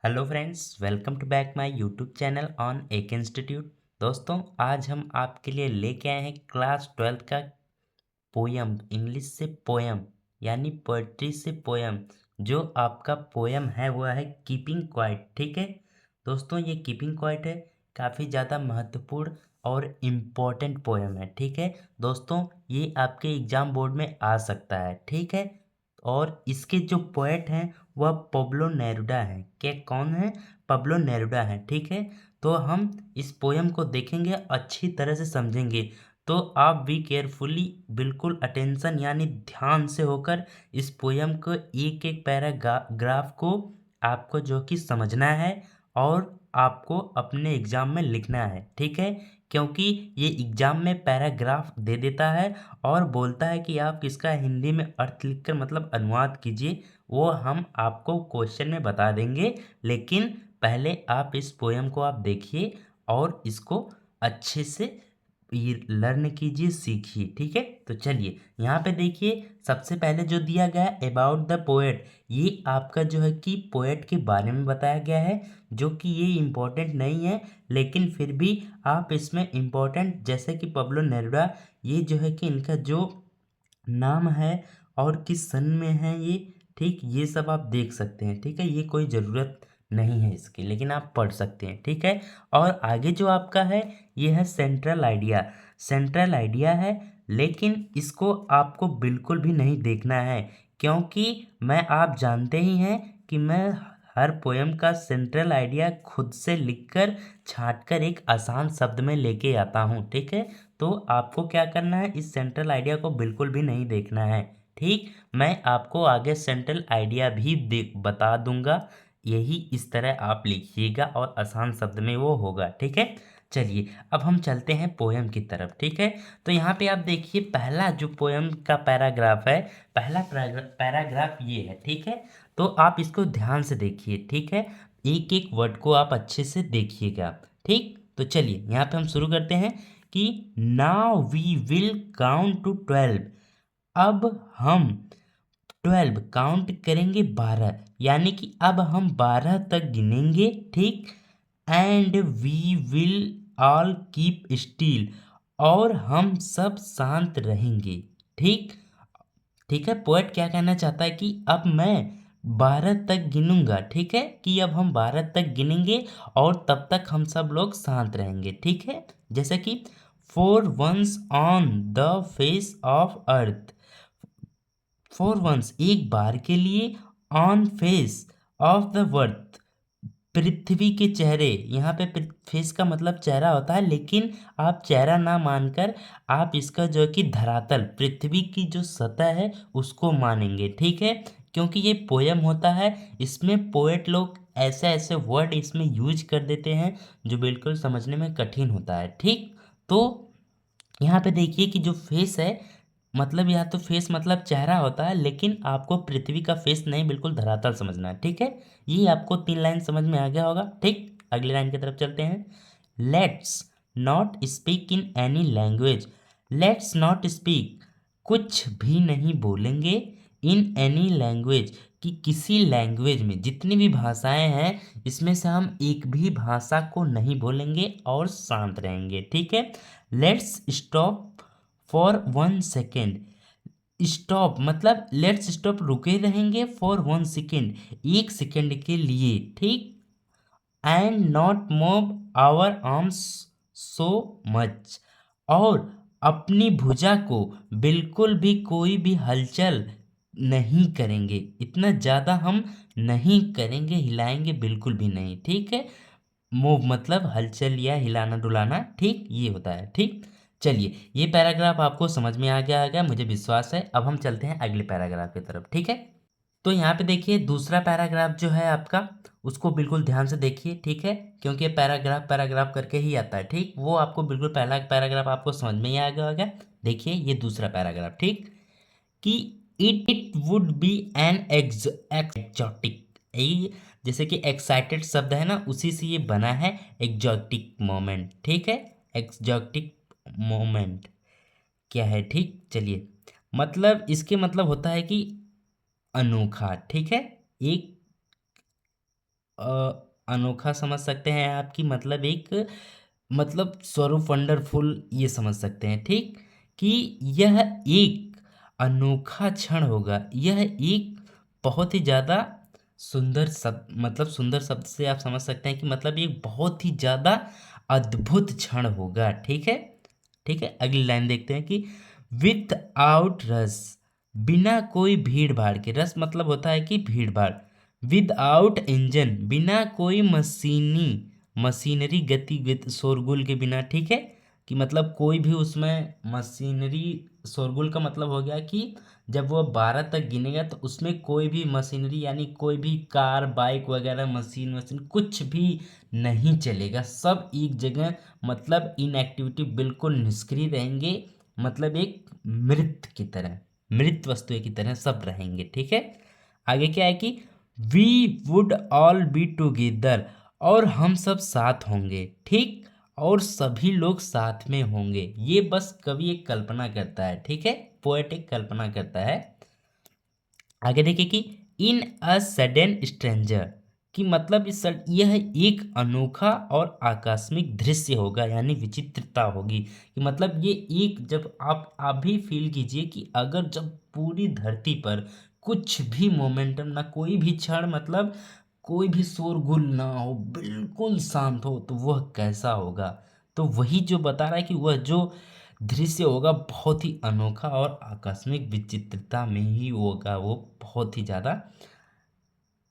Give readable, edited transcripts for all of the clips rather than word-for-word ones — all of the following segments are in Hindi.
Hello friends, welcome to back my YouTube channel on एक इंस्टीट्यूट। दोस्तों, आज हम आपके लिए लेके आए हैं क्लास 12 का पोयम, इंग्लिश से पोयम यानी पोएट्री से पोयम। जो आपका पोयम है वो है कीपिंग क्वाइट। ठीक है दोस्तों, ये कीपिंग क्वाइट है, काफ़ी ज़्यादा महत्वपूर्ण और इम्पोर्टेंट पोयम है। ठीक है दोस्तों, ये आपके एग्ज़ाम बोर्ड में आ सकता है। ठीक है, और इसके जो पोएट हैं वह पब्लो नेरुडा है। क्या कौन है? पब्लो नेरुडा है। ठीक है, तो हम इस पोयम को देखेंगे, अच्छी तरह से समझेंगे। तो आप भी केयरफुली, बिल्कुल अटेंशन यानी ध्यान से होकर इस पोयम को एक एक पैराग्राफ को आपको जो कि समझना है और आपको अपने एग्ज़ाम में लिखना है। ठीक है, क्योंकि ये एग्ज़ाम में पैराग्राफ दे देता है और बोलता है कि आप इसका हिंदी में अर्थ लिखकर मतलब अनुवाद कीजिए। वो हम आपको क्वेश्चन में बता देंगे, लेकिन पहले आप इस पोयम को आप देखिए और इसको अच्छे से ये लर्न कीजिए, सीखिए। ठीक है, तो चलिए यहाँ पे देखिए, सबसे पहले जो दिया गया है अबाउट द पोएट, ये आपका जो है कि पोएट के बारे में बताया गया है, जो कि ये इम्पोर्टेंट नहीं है, लेकिन फिर भी आप इसमें इम्पोर्टेंट, जैसे कि पब्लो नेरुडा, ये जो है कि इनका जो नाम है और किस सन में है ये, ठीक, ये सब आप देख सकते हैं। ठीक है, ये कोई ज़रूरत नहीं है इसकी, लेकिन आप पढ़ सकते हैं। ठीक है, और आगे जो आपका है ये है सेंट्रल आइडिया। सेंट्रल आइडिया है, लेकिन इसको आपको बिल्कुल भी नहीं देखना है, क्योंकि आप जानते ही हैं कि मैं हर पोयम का सेंट्रल आइडिया खुद से लिखकर छांटकर एक आसान शब्द में लेके आता हूँ। ठीक है, तो आपको क्या करना है, इस सेंट्रल आइडिया को बिल्कुल भी नहीं देखना है। ठीक, मैं आपको आगे सेंट्रल आइडिया भी बता दूंगा, यही इस तरह आप लिखिएगा और आसान शब्द में वो होगा। ठीक है, चलिए अब हम चलते हैं पोयम की तरफ। ठीक है, तो यहाँ पे आप देखिए, पहला जो पोयम का पैराग्राफ है, पहला पैराग्राफ ये है। ठीक है, तो आप इसको ध्यान से देखिए। ठीक है, एक एक वर्ड को आप अच्छे से देखिएगा। ठीक, तो चलिए यहाँ पे हम शुरू करते हैं कि now we will count to 12। अब हम 12 काउंट करेंगे, 12, यानी कि अब हम 12 तक गिनेंगे। ठीक, and we will all keep still, और हम सब शांत रहेंगे। ठीक, ठीक है, पोएट क्या कहना चाहता है कि अब मैं 12 तक गिनूंगा। ठीक है, कि अब हम 12 तक गिनेंगे और तब तक हम सब लोग शांत रहेंगे। ठीक है, जैसे कि for once on the face of earth, for once एक बार के लिए, on face of the earth पृथ्वी के चेहरे, यहाँ पे फेस का मतलब चेहरा होता है, लेकिन आप चेहरा ना मानकर आप इसका जो है कि धरातल, पृथ्वी की जो सतह है उसको मानेंगे। ठीक है, क्योंकि ये पोयम होता है, इसमें पोएट लोग ऐसे ऐसे वर्ड इसमें यूज कर देते हैं जो बिल्कुल समझने में कठिन होता है। ठीक, तो यहाँ पे देखिए कि जो फेस है, मतलब यहाँ तो फेस मतलब चेहरा होता है, लेकिन आपको पृथ्वी का फेस नहीं, बिल्कुल धरातल समझना है। ठीक है, ये आपको 3 लाइन समझ में आ गया होगा। ठीक, अगली लाइन की तरफ चलते हैं। Let's not speak in any language, let's not speak, कुछ भी नहीं बोलेंगे, इन एनी लैंग्वेज, कि किसी लैंग्वेज में, जितनी भी भाषाएं हैं इसमें से हम एक भी भाषा को नहीं बोलेंगे और शांत रहेंगे। ठीक है, let's stop for 1 second, stop मतलब लेट्स स्टॉप, रुके रहेंगे, फॉर 1 सेकेंड, 1 सेकेंड के लिए। ठीक, and not move our arms so much, और अपनी भुजा को बिल्कुल भी कोई भी हलचल नहीं करेंगे, इतना ज़्यादा हम नहीं करेंगे, हिलाएंगे बिल्कुल भी नहीं। ठीक है, मूव मतलब हलचल या हिलाना डुलाना। ठीक, ये होता है। ठीक, चलिए ये पैराग्राफ आपको समझ में आ गया होगा, मुझे विश्वास है। अब हम चलते हैं अगले पैराग्राफ की तरफ। ठीक है, तो यहाँ पे देखिए, दूसरा पैराग्राफ जो है आपका, उसको बिल्कुल ध्यान से देखिए। ठीक है, क्योंकि ये पैराग्राफ पैराग्राफ करके ही आता है। ठीक, वो आपको बिल्कुल पहला पैराग्राफ आपको समझ में ही आ गया होगा। देखिए ये दूसरा पैराग्राफ। ठीक, कि it would be an exotic, जैसे कि एक्साइटेड शब्द है ना, उसी से ये बना है, एक्जॉटिक मोमेंट। ठीक है, एक्जॉटिक मोमेंट क्या है? ठीक, चलिए, मतलब इसके मतलब होता है कि अनोखा। ठीक है, एक अनोखा समझ सकते हैं आपकी मतलब एक मतलब स्वरूप वंडरफुल ये समझ सकते हैं ठीक कि यह एक अनोखा क्षण होगा। यह एक बहुत ही ज़्यादा सुंदर शब्द मतलब सुंदर शब्द से आप समझ सकते हैं कि मतलब ये बहुत ही ज़्यादा अद्भुत क्षण होगा। ठीक है, ठीक है। अगली लाइन देखते हैं कि विथ आउट रस, बिना कोई भीड़ भाड़ के। रस मतलब होता है कि भीड़ भाड़। विदाउट इंजन, बिना कोई मशीनरी गति शोरगुल के बिना। ठीक है कि मतलब कोई भी उसमें मशीनरी शोरगुल का मतलब हो गया कि जब वो 12 तक गिनेगा तो उसमें कोई भी मशीनरी यानी कोई भी कार बाइक वगैरह मशीन कुछ भी नहीं चलेगा। सब एक जगह मतलब इनएक्टिविटी बिल्कुल निष्क्रिय रहेंगे। मतलब एक मृत की तरह, मृत वस्तुएं की तरह सब रहेंगे। ठीक है, आगे क्या है कि we would all be together, और हम सब साथ होंगे। ठीक, और सभी लोग साथ में होंगे। ये बस कवि एक कल्पना करता है। ठीक है, पोएट एक कल्पना करता है। आगे देखिए कि इन अ सडन स्ट्रेंजर, कि मतलब यह एक अनोखा और आकस्मिक दृश्य होगा यानी विचित्रता होगी। कि मतलब ये एक जब आप भी फील कीजिए कि अगर जब पूरी धरती पर कुछ भी मोमेंटम ना, कोई भी क्षण मतलब कोई भी शोरगुल ना हो, बिल्कुल शांत हो, तो वह कैसा होगा। तो वही जो बता रहा है कि वह जो दृश्य होगा बहुत ही अनोखा और आकस्मिक विचित्रता में ही होगा, वो बहुत ही ज़्यादा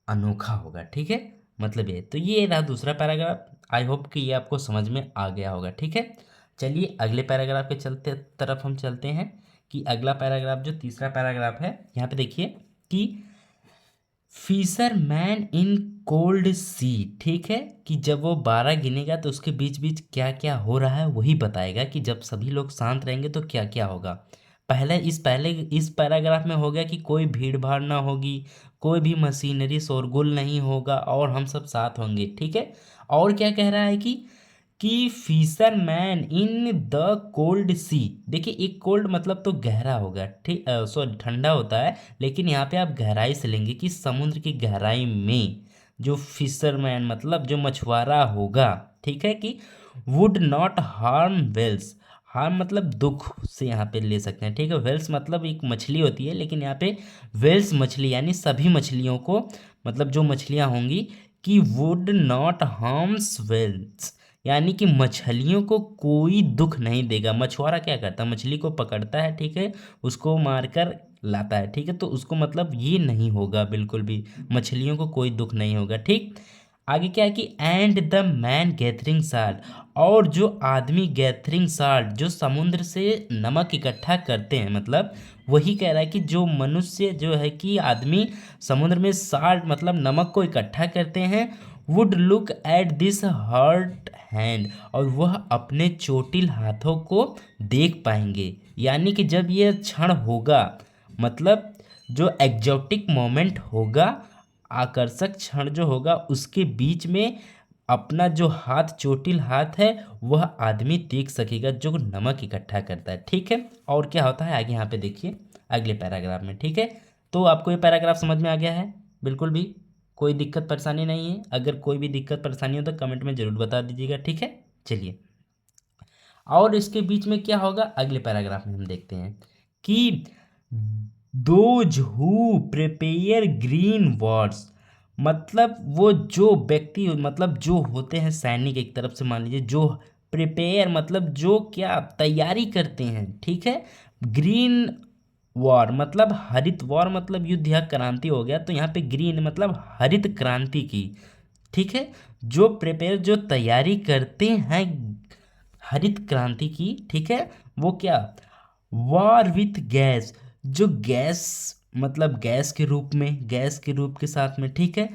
अनोखा होगा। ठीक है, मतलब ये तो ये रहा दूसरा पैराग्राफ। आई होप कि ये आपको समझ में आ गया होगा। ठीक है, चलिए अगले पैराग्राफ के चलते तरफ हम चलते हैं कि अगला पैराग्राफ जो तीसरा पैराग्राफ है यहाँ पे देखिए कि फिशर मैन इन कोल्ड सी। ठीक है कि जब वो 12 गिनेगा तो उसके बीच बीच क्या क्या हो रहा है वही बताएगा कि जब सभी लोग शांत रहेंगे तो क्या क्या होगा। पहले इस पैराग्राफ में हो गया कि कोई भीड़ भाड़ ना होगी, कोई भी मशीनरी शोरगुल नहीं होगा और हम सब साथ होंगे। ठीक है, और क्या कह रहा है कि फिशरमैन इन द कोल्ड सी। देखिए एक कोल्ड मतलब तो गहरा होगा, ठीक, सॉरी ठंडा होता है, लेकिन यहाँ पे आप गहराई से लेंगे कि समुद्र की गहराई में जो फिशरमैन मतलब जो मछुआरा होगा। ठीक है कि would not harm wells. Harm मतलब दुख से यहाँ पे ले सकते हैं। ठीक है, वेल्स मतलब एक मछली होती है, लेकिन यहाँ पे वेल्स मछली यानी सभी मछलियों को मतलब जो मछलियाँ होंगी कि वुड नॉट हार्म्स वेल्स, यानी कि मछलियों को कोई दुख नहीं देगा। मछुआरा क्या करता है, मछली को पकड़ता है, ठीक है, उसको मारकर लाता है। ठीक है, तो उसको मतलब ये नहीं होगा, बिल्कुल भी मछलियों को कोई दुख नहीं होगा। ठीक, आगे क्या है कि and the man gathering salt, और जो आदमी गैथरिंग साल्ट जो समुद्र से नमक इकट्ठा करते हैं, मतलब वही कह रहा है कि जो मनुष्य जो है कि आदमी समुद्र में साल्ट मतलब नमक को इकट्ठा करते हैं, would look at this hurt hand, और वह अपने चोटिल हाथों को देख पाएंगे। यानी कि जब ये क्षण होगा मतलब जो एग्जॉटिक मोमेंट होगा, आकर्षक क्षण जो होगा, उसके बीच में अपना जो हाथ चोटिल हाथ है वह आदमी देख सकेगा जो नमक इकट्ठा करता है। ठीक है, और क्या होता है आगे यहाँ पे देखिए अगले पैराग्राफ में। ठीक है, तो आपको ये पैराग्राफ समझ में आ गया है, बिल्कुल भी कोई दिक्कत परेशानी नहीं है। अगर कोई भी दिक्कत परेशानी हो तो कमेंट में ज़रूर बता दीजिएगा। ठीक है, चलिए और इसके बीच में क्या होगा अगले पैराग्राफ में हम देखते हैं कि those who prepare green words, मतलब वो जो व्यक्ति मतलब जो होते हैं सैनिक एक तरफ से, मान लीजिए जो प्रिपेयर मतलब जो क्या तैयारी करते हैं। ठीक है, ग्रीन वॉर मतलब हरित वॉर मतलब युद्ध या क्रांति हो गया, तो यहाँ पे ग्रीन मतलब हरित क्रांति की। ठीक है, जो प्रिपेयर जो तैयारी करते हैं हरित क्रांति की। ठीक है, वो क्या वॉर विथ गैस, जो गैस मतलब गैस के रूप के साथ में। ठीक है,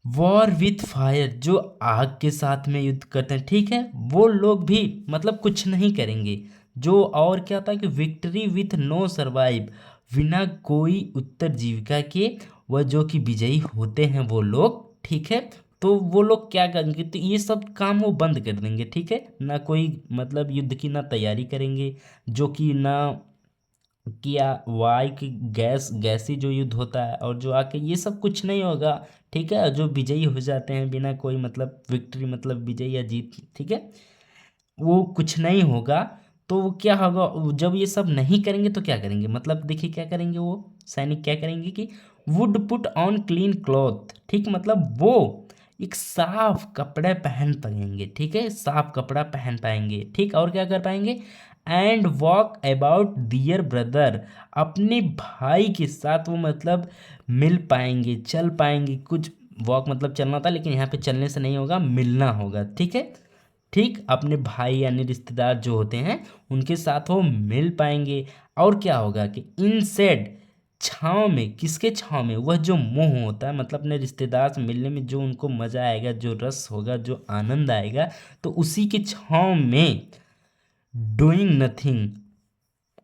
वॉर विथ फायर, जो आग के साथ में युद्ध करते हैं। ठीक है, वो लोग भी मतलब कुछ नहीं करेंगे। जो और क्या होता है कि विक्ट्री विथ नो सर्वाइव, बिना कोई उत्तर जीविका के वह जो कि विजयी होते हैं वो लोग। ठीक है, तो वो लोग क्या करेंगे, तो ये सब काम वो बंद कर देंगे। ठीक है, ना कोई मतलब युद्ध की ना तैयारी करेंगे, जो कि ना किया वाई की गैसी जो युद्ध होता है और जो आके ये सब कुछ नहीं होगा। ठीक है, जो विजयी हो जाते हैं बिना कोई मतलब विक्ट्री मतलब विजय या जीत, ठीक है, वो कुछ नहीं होगा। तो वो क्या होगा, जब ये सब नहीं करेंगे तो क्या करेंगे, मतलब देखिए क्या करेंगे, वो सैनिक क्या करेंगे कि would put on clean cloth, ठीक, मतलब वो एक साफ कपड़े पहन पाएंगे, ठीक है, साफ कपड़ा पहन पाएंगे, ठीक, और क्या कर पाएंगे, and walk about their brother, अपने भाई के साथ वो मतलब मिल पाएंगे, चल पाएंगे, कुछ वॉक मतलब चलना था, लेकिन यहाँ पे चलने से नहीं होगा, मिलना होगा, ठीक है, ठीक, अपने भाई यानी रिश्तेदार जो होते हैं उनके साथ वो मिल पाएंगे। और क्या होगा कि इनसेड, छाँव में, किसके छाँव में, वह जो मोह होता है मतलब अपने रिश्तेदार से मिलने में जो उनको मज़ा आएगा, जो रस होगा, जो आनंद आएगा, तो उसी के छाँव में डूइंग नथिंग,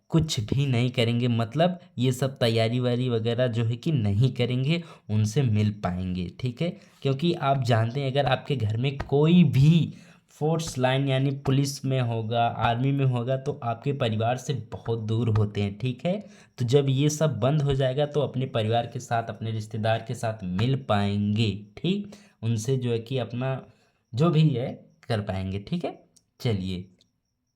कुछ भी नहीं करेंगे, मतलब ये सब तैयारी वारी वगैरह जो है कि नहीं करेंगे, उनसे मिल पाएंगे, ठीक है, क्योंकि आप जानते हैं अगर आपके घर में कोई भी फोर्स लाइन यानी पुलिस में होगा, आर्मी में होगा, तो आपके परिवार से बहुत दूर होते हैं, ठीक है, तो जब ये सब बंद हो जाएगा तो अपने परिवार के साथ, अपने रिश्तेदार के साथ मिल पाएंगे, ठीक, उनसे जो है कि अपना जो भी है कर पाएंगे, ठीक है। चलिए,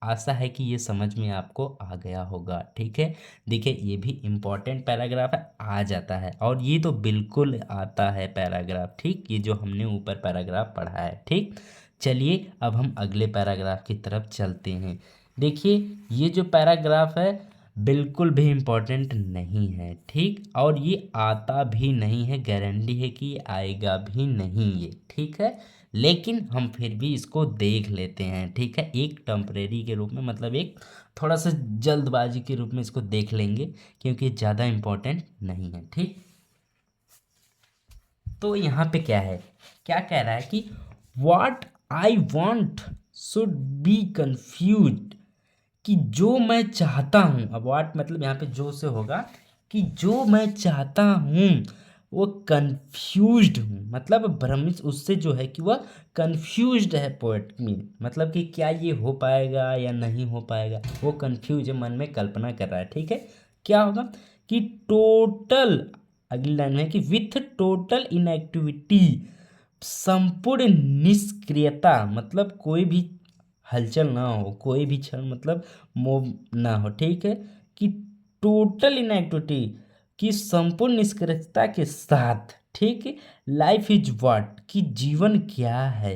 आशा है कि ये समझ में आपको आ गया होगा, ठीक है। देखिए ये भी इम्पोर्टेंट पैराग्राफ है, आ जाता है, और ये तो बिल्कुल आता है पैराग्राफ, ठीक, ये जो हमने ऊपर पैराग्राफ पढ़ा है, ठीक। चलिए अब हम अगले पैराग्राफ की तरफ चलते हैं। देखिए ये जो पैराग्राफ है बिल्कुल भी इम्पोर्टेंट नहीं है, ठीक, और ये आता भी नहीं है, गारंटी है कि ये आएगा भी नहीं ये, ठीक है, लेकिन हम फिर भी इसको देख लेते हैं, ठीक है, एक टेम्परेरी के रूप में, मतलब एक थोड़ा सा जल्दबाजी के रूप में इसको देख लेंगे, क्योंकि ज़्यादा इम्पोर्टेंट नहीं है, ठीक। तो यहाँ पे क्या है, क्या कह रहा है कि what I want should be confuse, कि जो मैं चाहता हूँ, अब व्हाट मतलब यहाँ पे जो से होगा कि जो मैं चाहता हूँ वो कंफ्यूज्ड हूँ, मतलब भ्रमित उससे जो है कि वह कंफ्यूज्ड है, पोएट में मतलब कि क्या ये हो पाएगा या नहीं हो पाएगा, वो कंफ्यूज है, मन में कल्पना कर रहा है, ठीक है। क्या होगा कि टोटल, अगली लाइन में है कि विथ टोटल इनएक्टिविटी, संपूर्ण निष्क्रियता, मतलब कोई भी हलचल ना हो, कोई भी क्षण मतलब मूव ना हो, ठीक है, कि टोटल इनएक्टिविटी की संपूर्ण निष्क्रियता के साथ, ठीक है, लाइफ इज व्हाट, कि जीवन क्या है,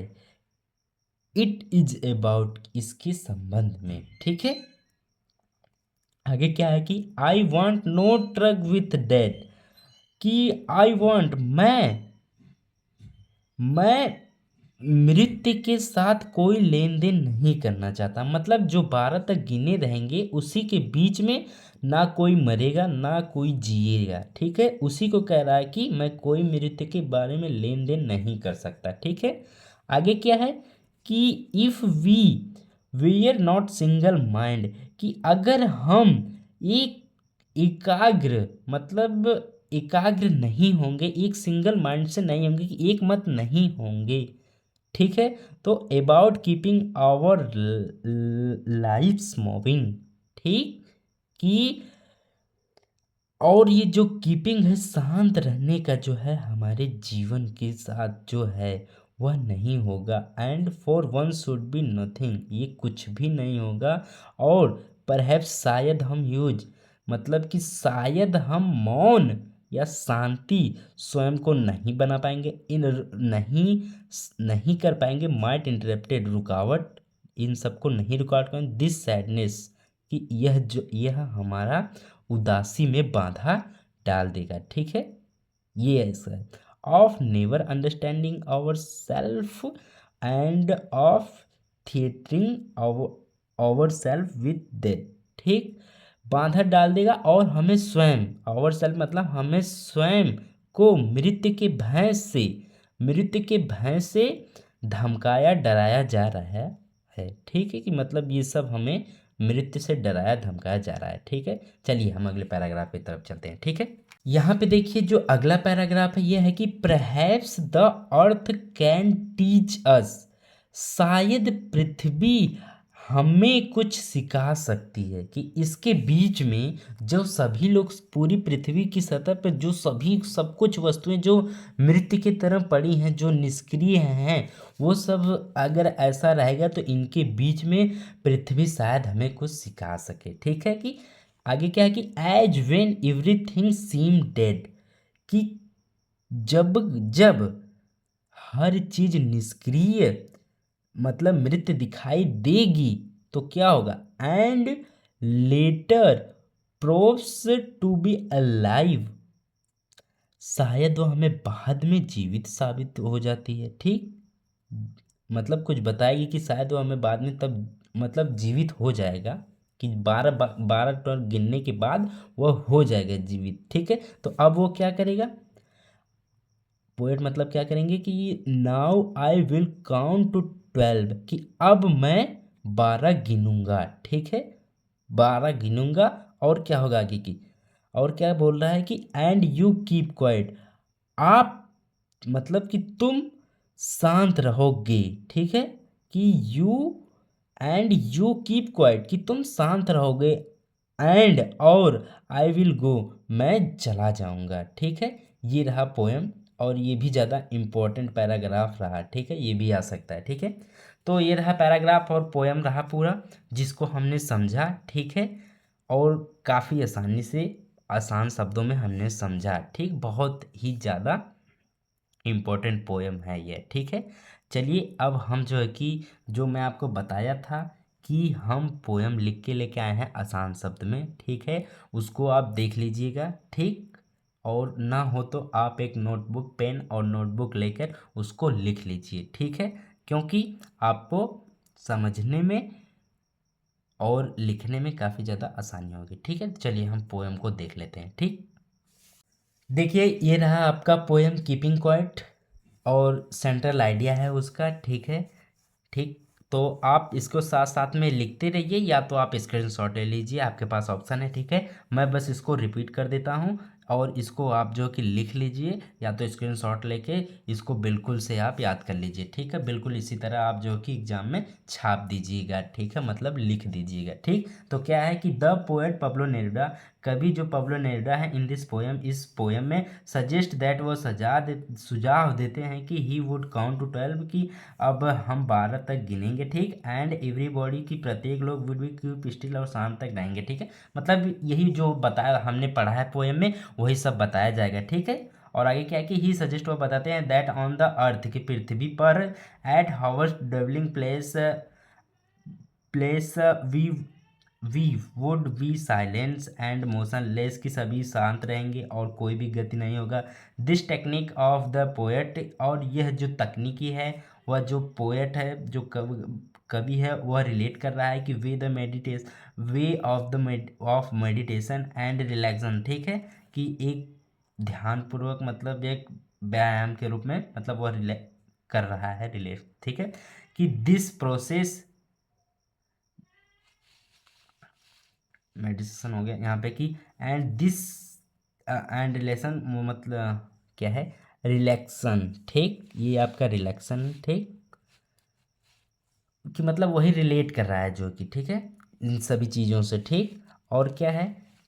इट इज अबाउट, इसके संबंध में, ठीक है। आगे क्या है कि I want no truck with death, कि आई वॉन्ट, मैं मृत्यु के साथ कोई लेन देन नहीं करना चाहता, मतलब जो 12 तक गिने रहेंगे उसी के बीच में ना कोई मरेगा ना कोई जिएगा, ठीक है, उसी को कह रहा है कि मैं कोई मृत्यु के बारे में लेन देन नहीं कर सकता, ठीक है। आगे क्या है कि if we are not single mind, कि अगर हम एक एकाग्र, मतलब एकाग्र नहीं होंगे, एक सिंगल माइंड से नहीं होंगे, कि एक मत नहीं होंगे, ठीक है, तो about keeping our lives moving, ठीक, कि और ये जो कीपिंग है, शांत रहने का जो है हमारे जीवन के साथ जो है वह नहीं होगा, and for one should be nothing, ये कुछ भी नहीं होगा, और परहैप्स शायद हम यूज, मतलब कि शायद हम मौन या शांति स्वयं को नहीं बना पाएंगे, इन नहीं नहीं कर पाएंगे, माइट इंटरप्टेड, रुकावट, इन सबको नहीं रुकावट करें, दिस सैडनेस, कि यह हमारा उदासी में बाधा डाल देगा, ठीक है, ये ऐसा है, of never understanding our self and of threatening our self with death, ठीक, बाधा डाल देगा, और हमें स्वयं, आवर सेल्फ मतलब हमें स्वयं को मृत्यु के भय से धमकाया डराया जा रहा है, ठीक है, कि मतलब ये सब हमें मृत्यु से डराया धमकाया जा रहा है, ठीक है। चलिए हम अगले पैराग्राफ की तरफ चलते हैं, ठीक है। यहाँ पे देखिए जो अगला पैराग्राफ है यह है कि perhaps the earth can teach us, शायद पृथ्वी हमें कुछ सिखा सकती है, कि इसके बीच में जो सभी लोग पूरी पृथ्वी की सतह पर जो सभी सब कुछ वस्तुएं जो मृत की तरह पड़ी हैं, जो निष्क्रिय हैं, वो सब अगर ऐसा रहेगा तो इनके बीच में पृथ्वी शायद हमें कुछ सिखा सके। ठीक है, कि आगे क्या है कि as when everything seem dead, कि जब जब हर चीज निष्क्रिय मतलब मृत दिखाई देगी तो क्या होगा, and later proves to be alive, शायद वो हमें बाद में जीवित साबित हो जाती है। ठीक, मतलब कुछ बताएगी कि शायद वो हमें बाद में तब मतलब जीवित हो जाएगा, कि 12 टर्न गिनने के बाद वह हो जाएगा जीवित। ठीक है, तो अब वो क्या करेगा, पोएट मतलब क्या करेंगे कि now I will count to 12, कि अब मैं 12 गिनूंगा। ठीक है, 12 गिनूंगा, और क्या होगा आगे की, और क्या बोल रहा है कि एंड यू कीप क्वाइट, आप मतलब कि तुम शांत रहोगे। ठीक है, कि you and you keep quiet, कि तुम शांत रहोगे, एंड और आई विल गो, मैं चला जाऊंगा। ठीक है, ये रहा पोएम, और ये भी ज़्यादा इम्पोर्टेंट पैराग्राफ रहा। ठीक है, ये भी आ सकता है। ठीक है, तो ये रहा पैराग्राफ और पोएम रहा पूरा, जिसको हमने समझा। ठीक है, और काफ़ी आसानी से आसान शब्दों में हमने समझा। ठीक, बहुत ही ज़्यादा इम्पोर्टेंट पोएम है ये। ठीक है, चलिए अब हम जो है कि जो मैं आपको बताया था कि हम पोएम लिख के लेके आए हैं आसान शब्द में। ठीक है, उसको आप देख लीजिएगा। ठीक, और ना हो तो आप एक नोटबुक पेन और नोटबुक लेकर उसको लिख लीजिए। ठीक है, क्योंकि आपको समझने में और लिखने में काफ़ी ज़्यादा आसानी होगी। ठीक है, चलिए हम पोएम को देख लेते हैं। ठीक, देखिए ये रहा आपका पोएम कीपिंग क्वाइट, और सेंट्रल आइडिया है उसका। ठीक है, ठीक, तो आप इसको साथ साथ में लिखते रहिए, या तो आप स्क्रीनशॉट ले लीजिए, आपके पास ऑप्शन है। ठीक है, मैं बस इसको रिपीट कर देता हूँ, और इसको आप जो कि लिख लीजिए, या तो स्क्रीनशॉट लेके इसको बिल्कुल से आप याद कर लीजिए। ठीक है, बिल्कुल इसी तरह आप जो कि एग्जाम में छाप दीजिएगा। ठीक है, मतलब लिख दीजिएगा। ठीक, तो क्या है कि द पोएट पब्लो नेरुदा, कवि जो पब्लो नेरुदा है, इन दिस पोएम, इस पोएम में सजेस्ट दैट, वो सुझाव देते हैं कि ही वुड काउंट टू 12, कि अब हम 12 तक गिनेंगे। ठीक, एंड एवरीबॉडी, की प्रत्येक लोग वुड बी कीप स्टिल, और शाम तक रहेंगे। ठीक है, मतलब यही जो बताया हमने पढ़ा है पोएम में, वही सब बताया जाएगा। ठीक है, और आगे क्या है कि ही सजेस्ट, वो बताते हैं दैट ऑन द अर्थ, की पृथ्वी पर, at our dwelling place we would be silence and motionless, की सभी शांत रहेंगे और कोई भी गति नहीं होगा। This technique of the poet, और यह जो तकनीकी है, वह जो पोएट है, जो कवि है, वह रिलेट कर रहा है कि way of meditation and relaxin. ठीक है, कि एक ध्यान पूर्वक, मतलब एक व्यायाम के रूप में, मतलब वह कर रहा है रिलेट। ठीक है, कि दिस प्रोसेस, मेडिटेशन हो गया यहाँ पे, कि एंड दिस एंड रिलेशन, मतलब क्या है, रिलैक्सन। ठीक, ये आपका रिलैक्सन। ठीक, कि मतलब वही रिलेट कर रहा है जो कि, ठीक है, इन सभी चीज़ों से। ठीक, और क्या है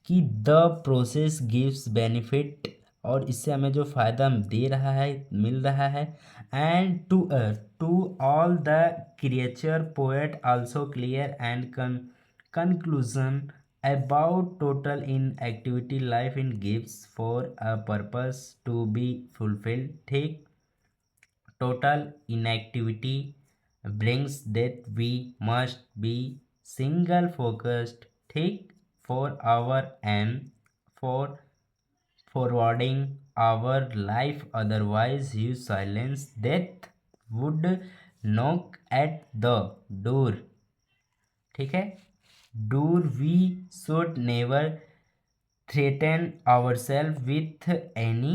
कि द प्रोसेस गिव्स बेनिफिट, और इससे हमें जो फ़ायदा दे रहा है, मिल रहा है, and to all the creature, poet also clear and conclusion about total inactivity life in gives for a purpose to be fulfilled. ठीक, total inactivity brings that we must be single focused, ठीक, for our aim, for forwarding our life, otherwise you silence death would knock at the door। ठीक है, door we should never threaten our self with any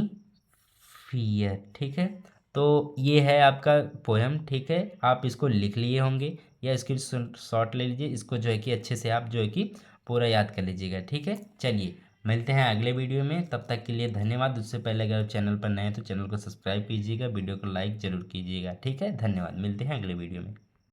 fear. ठीक है, तो ये है आपका पोएम। ठीक है, आप इसको लिख लिए होंगे, या इसकी शॉर्ट ले लीजिए, इसको जो है कि अच्छे से आप जो है कि पूरा याद कर लीजिएगा। ठीक है, चलिए मिलते हैं अगले वीडियो में, तब तक के लिए धन्यवाद। उससे पहले अगर चैनल पर नए हैं तो चैनल को सब्सक्राइब कीजिएगा, वीडियो को लाइक ज़रूर कीजिएगा। ठीक है, धन्यवाद, मिलते हैं अगले वीडियो में।